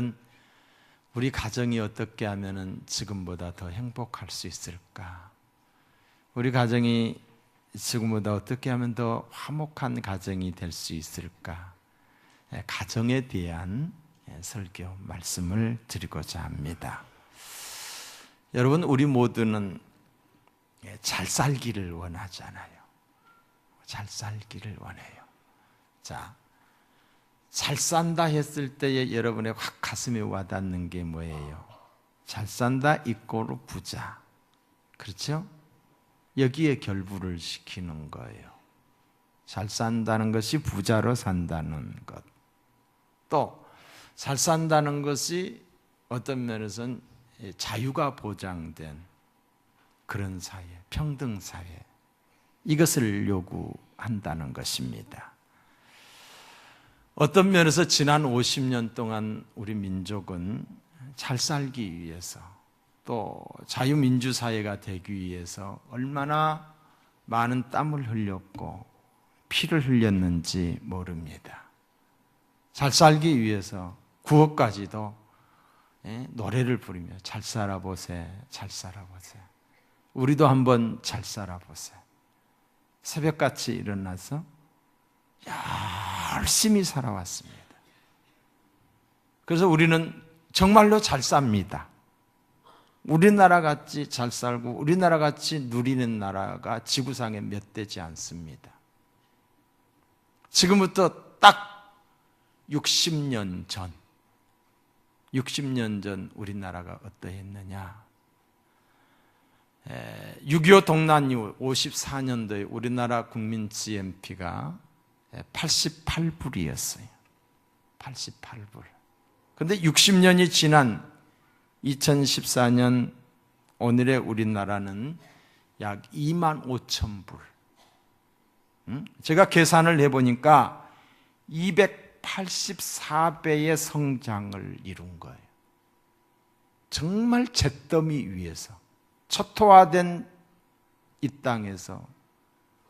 오늘은 우리 가정이 어떻게 하면 지금보다 더 행복할 수 있을까? 우리 가정이 지금보다 어떻게 하면 더 화목한 가정이 될 수 있을까? 가정에 대한 설교 말씀을 드리고자 합니다. 여러분, 우리 모두는 잘 살기를 원하잖아요. 잘 살기를 원해요. 자, 잘 산다 했을 때에 여러분의 확 가슴에 와닿는 게 뭐예요? 잘 산다 이꼬르 부자. 그렇죠? 여기에 결부를 시키는 거예요. 잘 산다는 것이 부자로 산다는 것. 또 잘 산다는 것이 어떤 면에서는 자유가 보장된 그런 사회, 평등 사회, 이것을 요구한다는 것입니다. 어떤 면에서 지난 50년 동안 우리 민족은 잘 살기 위해서 또 자유민주사회가 되기 위해서 얼마나 많은 땀을 흘렸고 피를 흘렸는지 모릅니다. 잘 살기 위해서 구호까지도 노래를 부르며 잘 살아보세, 잘 살아보세. 우리도 한번 잘 살아보세. 새벽같이 일어나서 열심히 살아왔습니다. 그래서 우리는 정말로 잘 삽니다. 우리나라 같이 잘 살고 우리나라 같이 누리는 나라가 지구상에 몇 되지 않습니다. 지금부터 딱 60년 전 우리나라가 어떠했느냐? 6.25 동란 이후 54년도에 우리나라 국민 GNP가 88불이었어요. 88불. 그런데 60년이 지난 2014년 오늘의 우리나라는 약 2만 5천 불. 제가 계산을 해보니까 284배의 성장을 이룬 거예요. 정말 잿더미 위에서 초토화된 이 땅에서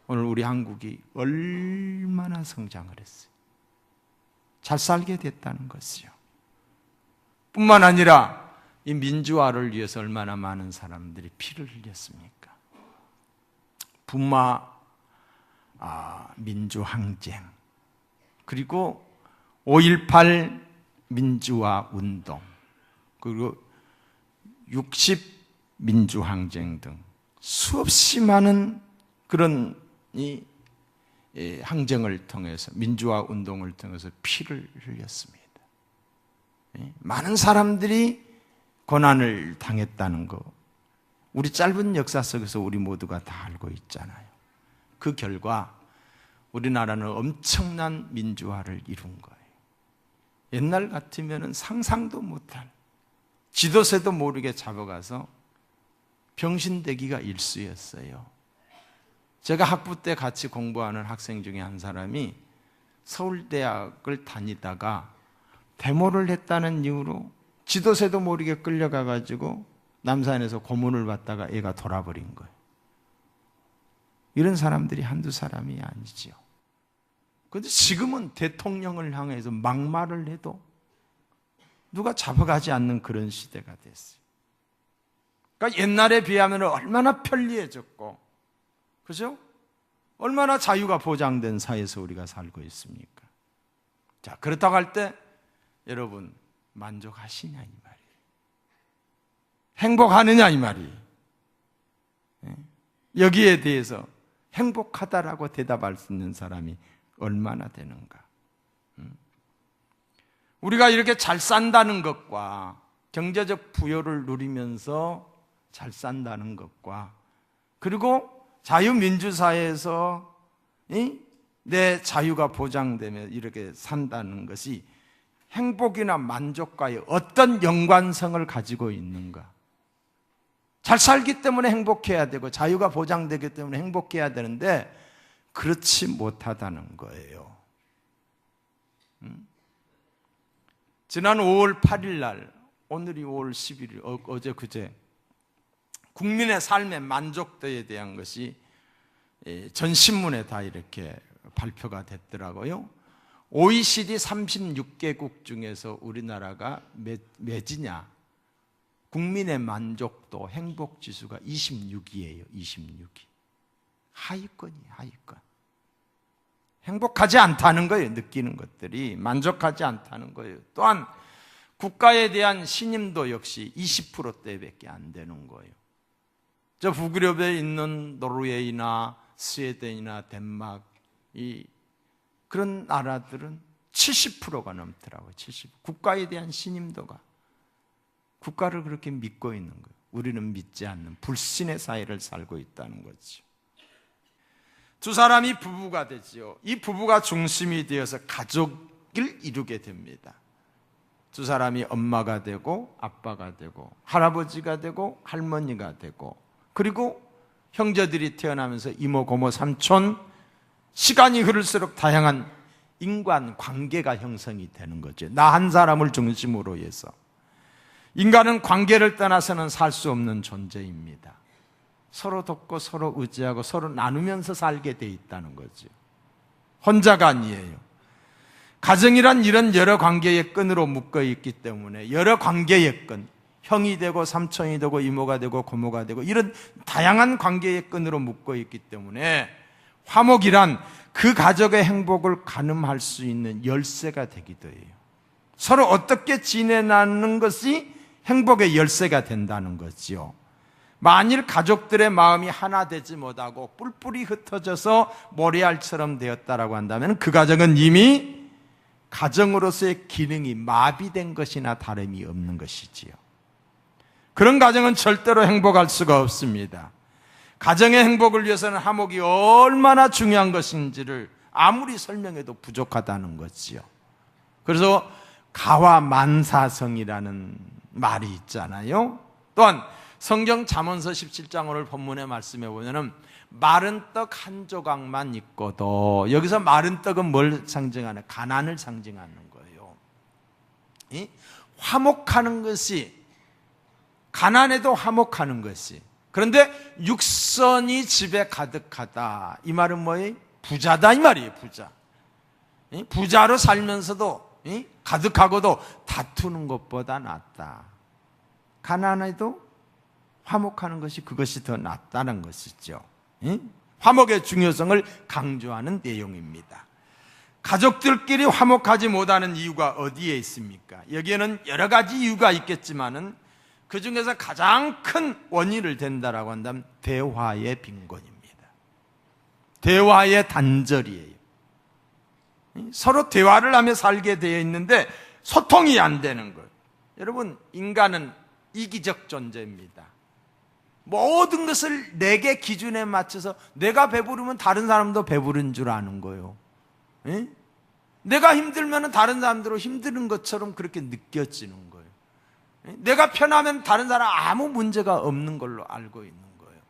오늘 우리 한국이 얼마나 성장을 했어요. 잘 살게 됐다는 것이요. 뿐만 아니라 이 민주화를 위해서 얼마나 많은 사람들이 피를 흘렸습니까? 부마 민주항쟁, 그리고 5.18 민주화 운동, 그리고 60 민주항쟁 등 수없이 많은 그런 이 항쟁을 통해서, 민주화 운동을 통해서 피를 흘렸습니다. 많은 사람들이 고난을 당했다는 거, 우리 짧은 역사 속에서 우리 모두가 다 알고 있잖아요. 그 결과 우리나라는 엄청난 민주화를 이룬 거예요. 옛날 같으면 상상도 못할, 지도새도 모르게 잡아가서 병신되기가 일쑤였어요. 제가 학부 때 같이 공부하는 학생 중에 한 사람이 서울대학을 다니다가 데모를 했다는 이유로 지도새도 모르게 끌려가가지고 남산에서 고문을 받다가 애가 돌아버린 거예요. 이런 사람들이 한두 사람이 아니지요. 그런데 지금은 대통령을 향해서 막말을 해도 누가 잡아가지 않는 그런 시대가 됐어요. 그러니까 옛날에 비하면 얼마나 편리해졌고, 그죠? 얼마나 자유가 보장된 사회에서 우리가 살고 있습니까? 자, 그렇다고 할 때 여러분 만족하시냐 이 말이에요. 행복하느냐 이 말이에요. 여기에 대해서 행복하다라고 대답할 수 있는 사람이 얼마나 되는가? 우리가 이렇게 잘 산다는 것과 경제적 부여를 누리면서 잘 산다는 것과, 그리고 자유민주사회에서 내 자유가 보장되며 이렇게 산다는 것이 행복이나 만족과의 어떤 연관성을 가지고 있는가? 잘 살기 때문에 행복해야 되고 자유가 보장되기 때문에 행복해야 되는데 그렇지 못하다는 거예요. 지난 5월 8일 날, 오늘이 5월 11일, 어제 그제 국민의 삶의 만족도에 대한 것이 전 신문에 다 이렇게 발표가 됐더라고요. OECD 36개국 중에서 우리나라가 몇이냐? 국민의 만족도, 행복지수가 26위예요. 26위. 하위권이에요. 하위권. 행복하지 않다는 거예요. 느끼는 것들이 만족하지 않다는 거예요. 또한 국가에 대한 신임도 역시 20%대밖에 안 되는 거예요. 저 북유럽에 있는 노르웨이나 스웨덴이나 덴마크 그런 나라들은 70%가 넘더라고요. 70%. 국가에 대한 신임도가. 국가를 그렇게 믿고 있는 거예요. 우리는 믿지 않는 불신의 사회를 살고 있다는 거죠. 두 사람이 부부가 되지요. 이 부부가 중심이 되어서 가족을 이루게 됩니다. 두 사람이 엄마가 되고 아빠가 되고 할아버지가 되고 할머니가 되고 그리고 형제들이 태어나면서 이모, 고모, 삼촌, 시간이 흐를수록 다양한 인간 관계가 형성이 되는 거죠. 나 한 사람을 중심으로 해서. 인간은 관계를 떠나서는 살 수 없는 존재입니다. 서로 돕고 서로 의지하고 서로 나누면서 살게 돼 있다는 거죠. 혼자가 아니에요. 가정이란 이런 여러 관계의 끈으로 묶어 있기 때문에 여러 관계의 끈, 형이 되고 삼촌이 되고 이모가 되고 고모가 되고 이런 다양한 관계의 끈으로 묶어 있기 때문에 화목이란 그 가족의 행복을 가늠할 수 있는 열쇠가 되기도 해요. 서로 어떻게 지내나는 것이 행복의 열쇠가 된다는 거지요. 만일 가족들의 마음이 하나 되지 못하고 뿔뿔이 흩어져서 모래알처럼 되었다라고 한다면 그 가정은 이미 가정으로서의 기능이 마비된 것이나 다름이 없는 것이지요. 그런 가정은 절대로 행복할 수가 없습니다. 가정의 행복을 위해서는 화목이 얼마나 중요한 것인지를 아무리 설명해도 부족하다는 거지요. 그래서 가와만사성이라는 말이 있잖아요. 또한 성경 잠언서 17장 오늘 본문의 말씀에 보면은 마른 떡 한 조각만 있고도, 여기서 마른 떡은 뭘 상징하는? 가난을 상징하는 거예요. 화목하는 것이, 가난에도 화목하는 것이, 그런데 육선이 집에 가득하다, 이 말은 뭐예요? 부자다 이 말이에요. 부자. 부자로 살면서도 가득하고도 다투는 것보다 낫다. 가난해도 화목하는 것이, 그것이 더 낫다는 것이죠. 화목의 중요성을 강조하는 내용입니다. 가족들끼리 화목하지 못하는 이유가 어디에 있습니까? 여기에는 여러 가지 이유가 있겠지만은 그 중에서 가장 큰 원인을 댄다라고 한다면 대화의 빈곤입니다. 대화의 단절이에요. 서로 대화를 하며 살게 되어 있는데 소통이 안 되는 거예요. 여러분, 인간은 이기적 존재입니다. 모든 것을 내게 기준에 맞춰서 내가 배부르면 다른 사람도 배부른 줄 아는 거예요. 내가 힘들면 다른 사람들도 힘든 것처럼 그렇게 느껴지는 거예요. 내가 편하면 다른 사람 아무 문제가 없는 걸로 알고 있는 거예요.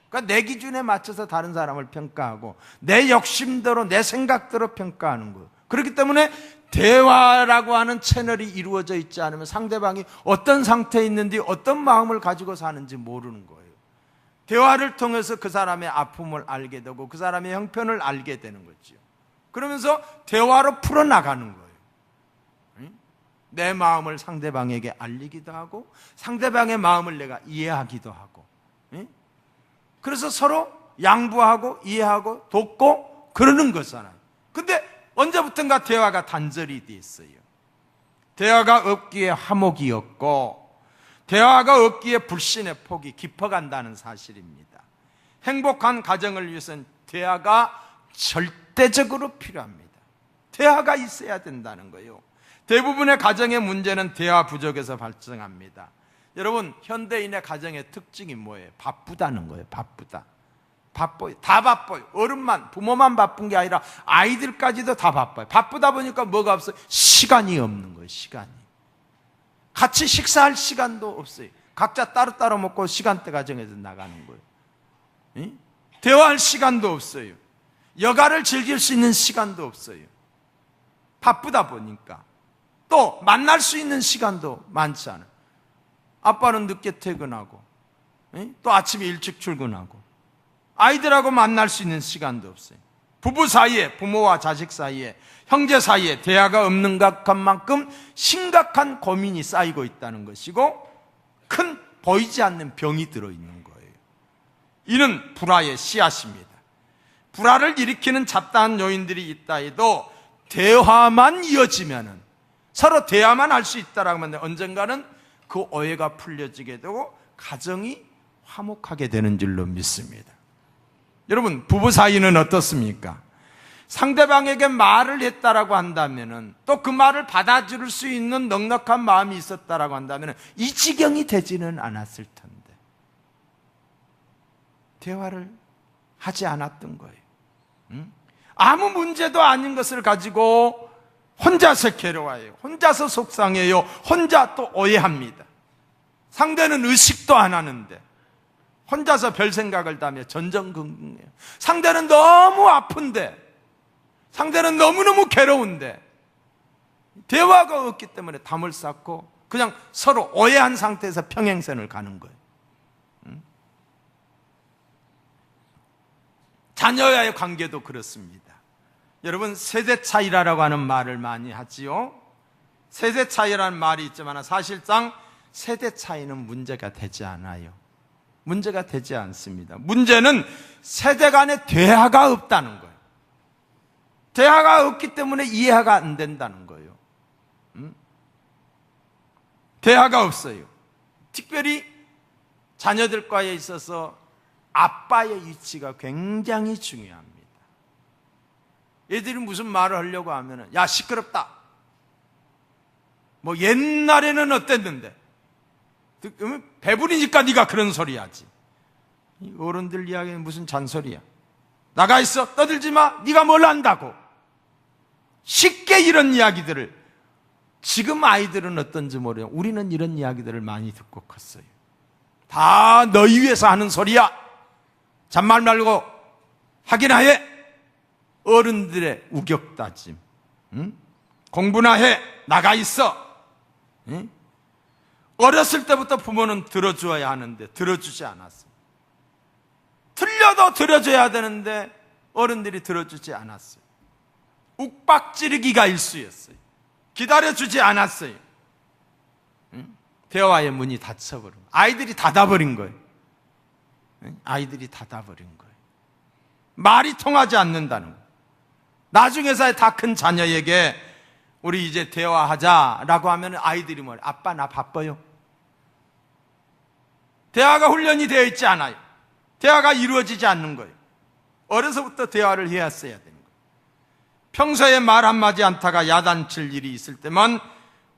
그러니까 내 기준에 맞춰서 다른 사람을 평가하고 내 욕심대로 내 생각대로 평가하는 거예요. 그렇기 때문에 대화라고 하는 채널이 이루어져 있지 않으면 상대방이 어떤 상태에 있는지 어떤 마음을 가지고 사는지 모르는 거예요. 대화를 통해서 그 사람의 아픔을 알게 되고 그 사람의 형편을 알게 되는 거죠. 그러면서 대화로 풀어나가는 거예요. 내 마음을 상대방에게 알리기도 하고 상대방의 마음을 내가 이해하기도 하고, 그래서 서로 양보하고 이해하고 돕고 그러는 거잖아요. 근데 언제부턴가 대화가 단절이 돼 있어요. 대화가 없기에 화목이 없고 대화가 없기에 불신의 폭이 깊어간다는 사실입니다. 행복한 가정을 위해서는 대화가 절대적으로 필요합니다. 대화가 있어야 된다는 거예요. 대부분의 가정의 문제는 대화 부족에서 발생합니다. 여러분, 현대인의 가정의 특징이 뭐예요? 바쁘다는 거예요. 바쁘다. 바빠요. 다 바빠요. 어른만, 부모만 바쁜 게 아니라 아이들까지도 다 바빠요. 바쁘다 보니까 뭐가 없어요? 시간이 없는 거예요. 시간이. 같이 식사할 시간도 없어요. 각자 따로따로 먹고 시간대가 정해서 나가는 거예요. 대화할 시간도 없어요. 여가를 즐길 수 있는 시간도 없어요. 바쁘다 보니까. 또 만날 수 있는 시간도 많지 않아요. 아빠는 늦게 퇴근하고 또 아침에 일찍 출근하고 아이들하고 만날 수 있는 시간도 없어요. 부부 사이에, 부모와 자식 사이에, 형제 사이에 대화가 없는 것만큼 심각한 고민이 쌓이고 있다는 것이고 큰 보이지 않는 병이 들어있는 거예요. 이는 불화의 씨앗입니다. 불화를 일으키는 잡다한 요인들이 있다 해도 대화만 이어지면은, 서로 대화만 할 수 있다라고 하면 언젠가는 그 오해가 풀려지게 되고 가정이 화목하게 되는 줄로 믿습니다. 여러분, 부부 사이는 어떻습니까? 상대방에게 말을 했다라고 한다면은, 또 그 말을 받아줄 수 있는 넉넉한 마음이 있었다라고 한다면은 이 지경이 되지는 않았을 텐데 대화를 하지 않았던 거예요. 아무 문제도 아닌 것을 가지고 혼자서 괴로워해요. 혼자서 속상해요. 혼자 또 오해합니다. 상대는 의식도 안 하는데 혼자서 별 생각을 다 하며 전전긍긍해요. 상대는 너무 아픈데, 상대는 너무너무 괴로운데 대화가 없기 때문에 담을 쌓고 그냥 서로 오해한 상태에서 평행선을 가는 거예요. 자녀와의 관계도 그렇습니다. 여러분, 세대 차이라고 하는 말을 많이 하지요. 세대 차이라는 말이 있지만 사실상 세대 차이는 문제가 되지 않아요. 문제가 되지 않습니다. 문제는 세대 간의 대화가 없다는 거예요. 대화가 없기 때문에 이해가 안 된다는 거예요. 대화가 없어요. 특별히 자녀들과에 있어서 아빠의 위치가 굉장히 중요합니다. 애들이 무슨 말을 하려고 하면은, 야, 시끄럽다. 뭐 옛날에는 어땠는데, 배부리니까 네가 그런 소리 하지. 어른들 이야기는 무슨 잔소리야. 나가 있어, 떠들지 마. 네가 뭘 안다고. 쉽게 이런 이야기들을, 지금 아이들은 어떤지 모르요. 우리는 이런 이야기들을 많이 듣고 컸어요. 다 너희 위해서 하는 소리야. 잔말 말고 하기나 해. 어른들의 우격다짐. 공부나 해. 나가 있어. 어렸을 때부터 부모는 들어줘야 하는데 들어주지 않았어요. 틀려도 들어줘야 되는데 어른들이 들어주지 않았어요. 욱박지르기가 일쑤였어요. 기다려주지 않았어요. 대화의 문이 닫혀버린 거예요. 아이들이 닫아버린 거예요. 아이들이 닫아버린 거예요. 말이 통하지 않는다는 거예요. 나중에서야 다 큰 자녀에게 우리 이제 대화하자라고 하면 아이들이 뭐래? 아빠 나 바빠요. 대화가 훈련이 되어 있지 않아요. 대화가 이루어지지 않는 거예요. 어려서부터 대화를 해왔어야 되는 거예요. 평소에 말 한마디 않다가 야단칠 일이 있을 때만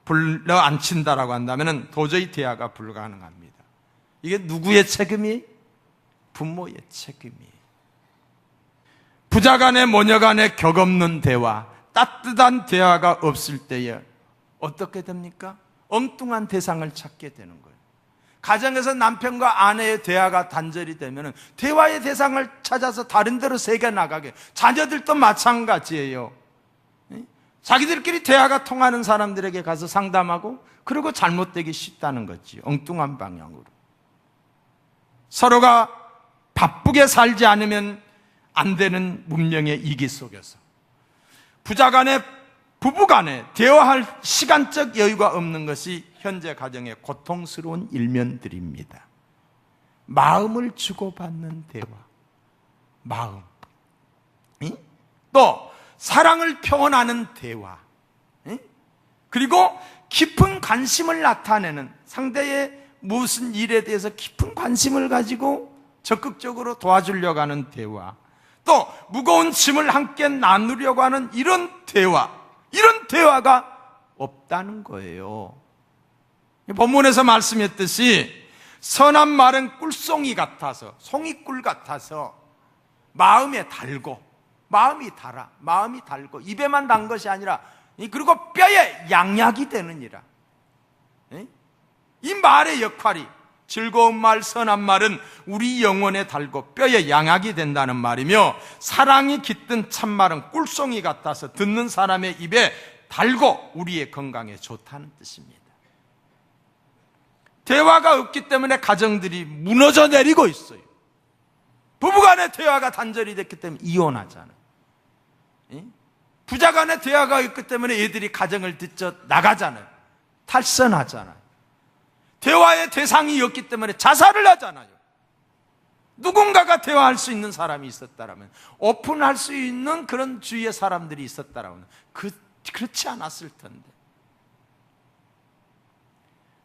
불러 앉힌다라고 한다면 도저히 대화가 불가능합니다. 이게 누구의 책임이에요? 부모의 책임이에요. 부자간에 모녀간에 격없는 대화, 따뜻한 대화가 없을 때에 어떻게 됩니까? 엉뚱한 대상을 찾게 되는 거예요. 가정에서 남편과 아내의 대화가 단절이 되면 대화의 대상을 찾아서 다른 데로 새겨 나가게. 자녀들도 마찬가지예요. 자기들끼리 대화가 통하는 사람들에게 가서 상담하고 그리고 잘못되기 쉽다는 거지. 엉뚱한 방향으로. 서로가 바쁘게 살지 않으면 안 되는 문명의 이기 속에서 부자간에 부부간에 대화할 시간적 여유가 없는 것이 현재 가정의 고통스러운 일면들입니다. 마음을 주고받는 대화, 마음, 또 사랑을 표현하는 대화, 그리고 깊은 관심을 나타내는, 상대의 무슨 일에 대해서 깊은 관심을 가지고 적극적으로 도와주려고 하는 대화, 또 무거운 짐을 함께 나누려고 하는 이런 대화, 이런 대화가 없다는 거예요. 본문에서 말씀했듯이 선한 말은 꿀송이 같아서, 송이꿀 같아서 마음에 달고, 마음이 달아, 마음이 달고 입에만 단 것이 아니라 그리고 뼈에 양약이 되느니라. 이 말의 역할이, 즐거운 말, 선한 말은 우리 영혼에 달고 뼈에 양약이 된다는 말이며, 사랑이 깃든 참말은 꿀송이 같아서 듣는 사람의 입에 달고 우리의 건강에 좋다는 뜻입니다. 대화가 없기 때문에 가정들이 무너져 내리고 있어요. 부부간의 대화가 단절이 됐기 때문에 이혼하잖아요. 부자 간의 대화가 있기 때문에 애들이 가정을 뒤쳐 나가잖아요. 탈선하잖아요. 대화의 대상이 없기 때문에 자살을 하잖아요. 누군가가 대화할 수 있는 사람이 있었다라면, 오픈할 수 있는 그런 주위의 사람들이 있었다라면 그렇지 않았을 텐데.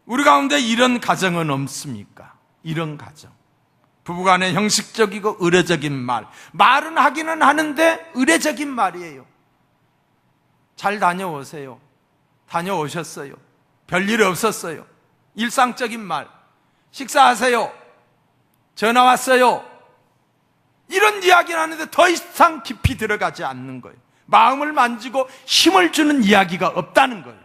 우리 가운데 이런 가정은 없습니까? 이런 가정. 부부간의 형식적이고 의례적인 말은 하기는 하는데 의례적인 말이에요. 잘 다녀오세요. 다녀오셨어요. 별일 없었어요. 일상적인 말. 식사하세요. 전화 왔어요. 이런 이야기를 하는데 더 이상 깊이 들어가지 않는 거예요. 마음을 만지고 힘을 주는 이야기가 없다는 거예요.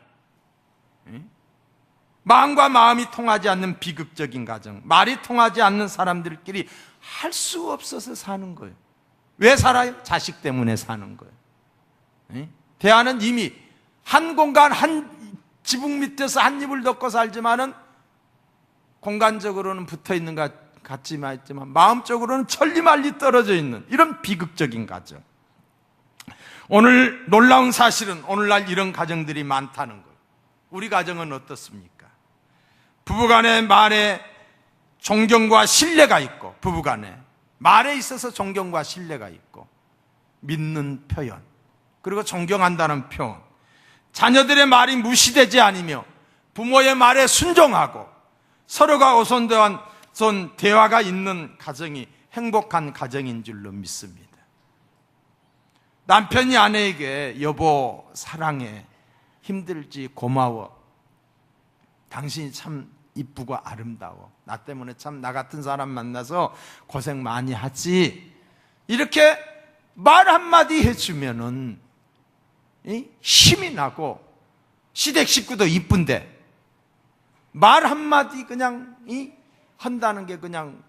마음과 마음이 통하지 않는 비극적인 가정, 말이 통하지 않는 사람들끼리 할 수 없어서 사는 거예요. 왜 살아요? 자식 때문에 사는 거예요. 대화는 이미 한 공간, 한 지붕 밑에서 한 입을 덮고 살지만은 공간적으로는 붙어 있는 것 같지만 마음적으로는 천리말리 떨어져 있는 이런 비극적인 가정. 오늘 놀라운 사실은 오늘날 이런 가정들이 많다는 거예요. 우리 가정은 어떻습니까? 부부간의 말에 존경과 신뢰가 있고, 부부간에 말에 있어서 존경과 신뢰가 있고, 믿는 표현, 그리고 존경한다는 표현, 자녀들의 말이 무시되지 않으며 부모의 말에 순종하고 서로가 오손도한 대화가 있는 가정이 행복한 가정인 줄로 믿습니다. 남편이 아내에게 여보 사랑해, 힘들지 고마워, 당신이 참 이쁘고 아름다워, 나 때문에 참 나 같은 사람 만나서 고생 많이 하지, 이렇게 말 한마디 해주면은 힘이 나고, 시댁 식구도 이쁜데 말 한마디 그냥 한다는 게 그냥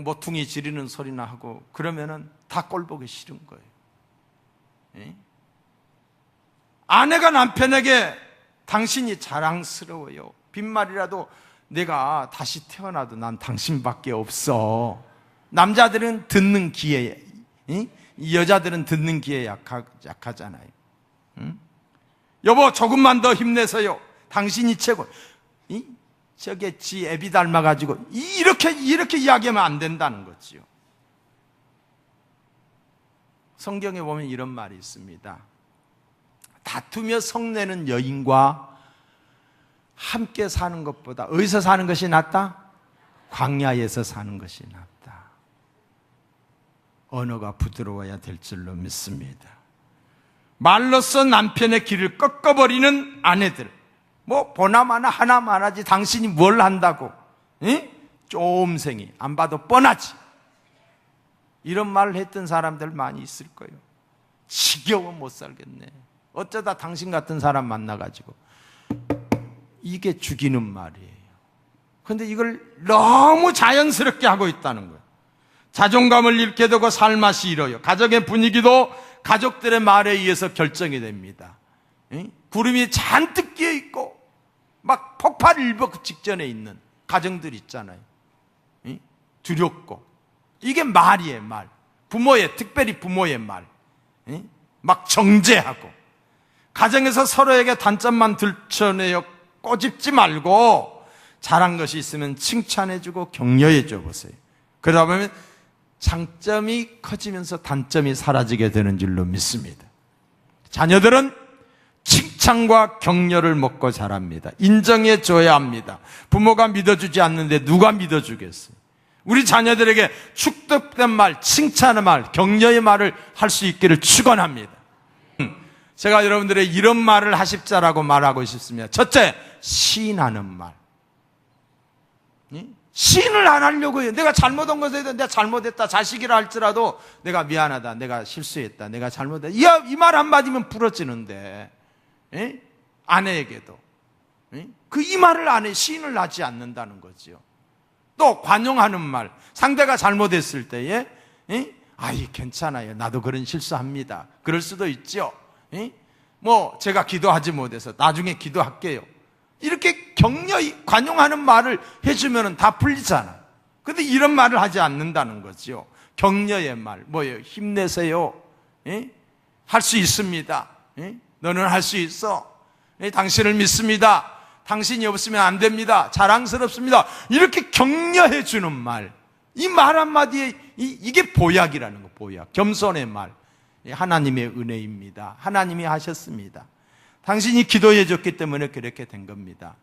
모퉁이 지르는 소리나 하고 그러면은 다 꼴보기 싫은 거예요. 아내가 남편에게 당신이 자랑스러워요, 빈말이라도 내가 다시 태어나도 난 당신밖에 없어. 남자들은 듣는 귀에, 여자들은 듣는 귀에 약하잖아요. 여보 조금만 더 힘내세요, 당신이 최고. 저게 지 애비 닮아가지고 이렇게 이야기하면 안 된다는 거지요. 성경에 보면 이런 말이 있습니다. 다투며 성내는 여인과 함께 사는 것보다 어디서 사는 것이 낫다? 광야에서 사는 것이 낫다. 언어가 부드러워야 될 줄로 믿습니다. 말로써 남편의 길을 꺾어버리는 아내들, 뭐 보나마나 하나만 하지 당신이 뭘 한다고, 쪼음생이 안 봐도 뻔하지, 이런 말을 했던 사람들 많이 있을 거예요. 지겨워 못 살겠네, 어쩌다 당신 같은 사람 만나가지고. 이게 죽이는 말이에요. 그런데 이걸 너무 자연스럽게 하고 있다는 거예요. 자존감을 잃게 되고 살맛이 잃어요. 가정의 분위기도 가족들의 말에 의해서 결정이 됩니다. 구름이 잔뜩 끼어 있고 막 폭발 일보 직전에 있는 가정들 있잖아요. 두렵고, 이게 말이에요. 말. 부모의, 특별히 부모의 말. 막 정죄하고, 가정에서 서로에게 단점만 들춰내어 꼬집지 말고 잘한 것이 있으면 칭찬해주고 격려해줘 보세요. 그러다 보면 장점이 커지면서 단점이 사라지게 되는 줄로 믿습니다. 자녀들은 칭찬과 격려를 먹고 자랍니다. 인정해 줘야 합니다. 부모가 믿어주지 않는데 누가 믿어주겠어요? 우리 자녀들에게 축복된 말, 칭찬의 말, 격려의 말을 할 수 있기를 축원합니다. 제가 여러분들의 이런 말을 하십자라고 말하고 싶습니다. 첫째, 시인하는 말. 시인을 안 하려고 해요. 내가 잘못한 것에 대해서 내가 잘못했다, 자식이라 할지라도 내가 미안하다, 내가 실수했다, 내가 잘못했다, 이 말 한마디면 부러지는데, 아내에게도 이 말을 안 해, 시인을 하지 않는다는 거죠. 또 관용하는 말, 상대가 잘못했을 때에 아이 괜찮아요, 나도 그런 실수합니다, 그럴 수도 있죠. 뭐 제가 기도하지 못해서 나중에 기도할게요, 이렇게 격려히 관용하는 말을 해주면 다 풀리잖아. 그런데 이런 말을 하지 않는다는 거죠. 격려의 말, 뭐예요? 힘내세요, 할 수 있습니다. 너는 할 수 있어. 당신을 믿습니다. 당신이 없으면 안 됩니다. 자랑스럽습니다. 이렇게 격려해 주는 말, 이 말 한마디에 이게 보약이라는 거. 보약, 겸손의 말. 하나님의 은혜입니다. 하나님이 하셨습니다. 당신이 기도해 줬기 때문에 그렇게 된 겁니다.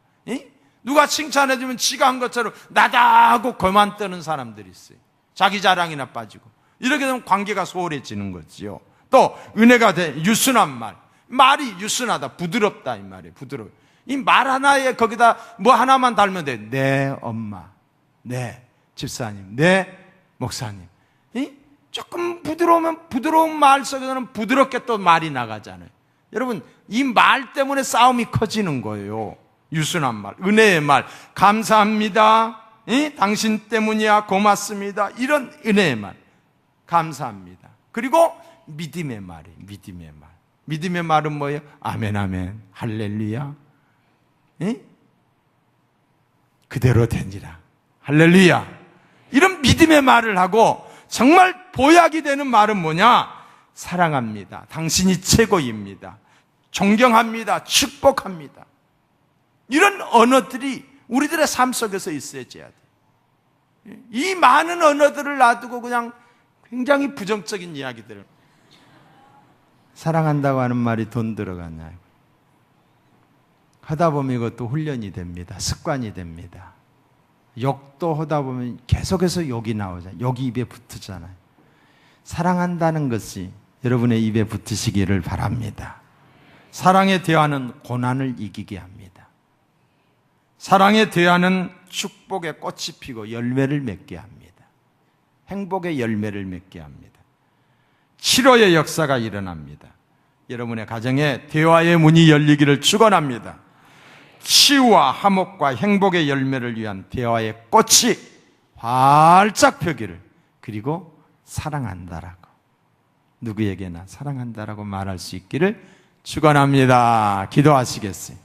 누가 칭찬해 주면 지가 한 것처럼 나다 하고 거만 떠는 사람들이 있어요. 자기 자랑이나 빠지고. 이렇게 되면 관계가 소홀해지는 거지요. 또 은혜가 돼, 유순한 말. 말이 유순하다, 부드럽다 이 말이에요. 부드러워. 이 말 하나에 거기다 뭐 하나만 달면 돼. 네 엄마, 네 집사님, 네 목사님. 조금 부드러우면 부드러운 말 속에서는 부드럽게 또 말이 나가잖아요. 여러분, 이 말 때문에 싸움이 커지는 거예요. 유순한 말, 은혜의 말, 감사합니다. 당신 때문이야, 고맙습니다. 이런 은혜의 말, 감사합니다. 그리고 믿음의 말이에요. 믿음의 말. 믿음의 말은 뭐예요? 아멘, 아멘, 할렐루야. 그대로 되니라, 할렐루야. 이런 믿음의 말을 하고, 정말 보약이 되는 말은 뭐냐? 사랑합니다. 당신이 최고입니다. 존경합니다. 축복합니다. 이런 언어들이 우리들의 삶 속에서 있어야져야 돼. 이 많은 언어들을 놔두고 그냥 굉장히 부정적인 이야기들을, 사랑한다고 하는 말이 돈 들어갔냐, 하다 보면 이것도 훈련이 됩니다. 습관이 됩니다. 욕도 하다 보면 계속해서 욕이 나오잖아요. 욕이 입에 붙으잖아요. 사랑한다는 것이 여러분의 입에 붙으시기를 바랍니다. 사랑의 대화는 고난을 이기게 합니다. 사랑의 대화는 축복의 꽃이 피고 열매를 맺게 합니다. 행복의 열매를 맺게 합니다. 치료의 역사가 일어납니다. 여러분의 가정에 대화의 문이 열리기를 축원합니다. 치유와 화목과 행복의 열매를 위한 대화의 꽃이 활짝 펴기를, 그리고 사랑한다라고, 누구에게나 사랑한다라고 말할 수 있기를 축원합니다. 기도하시겠어요?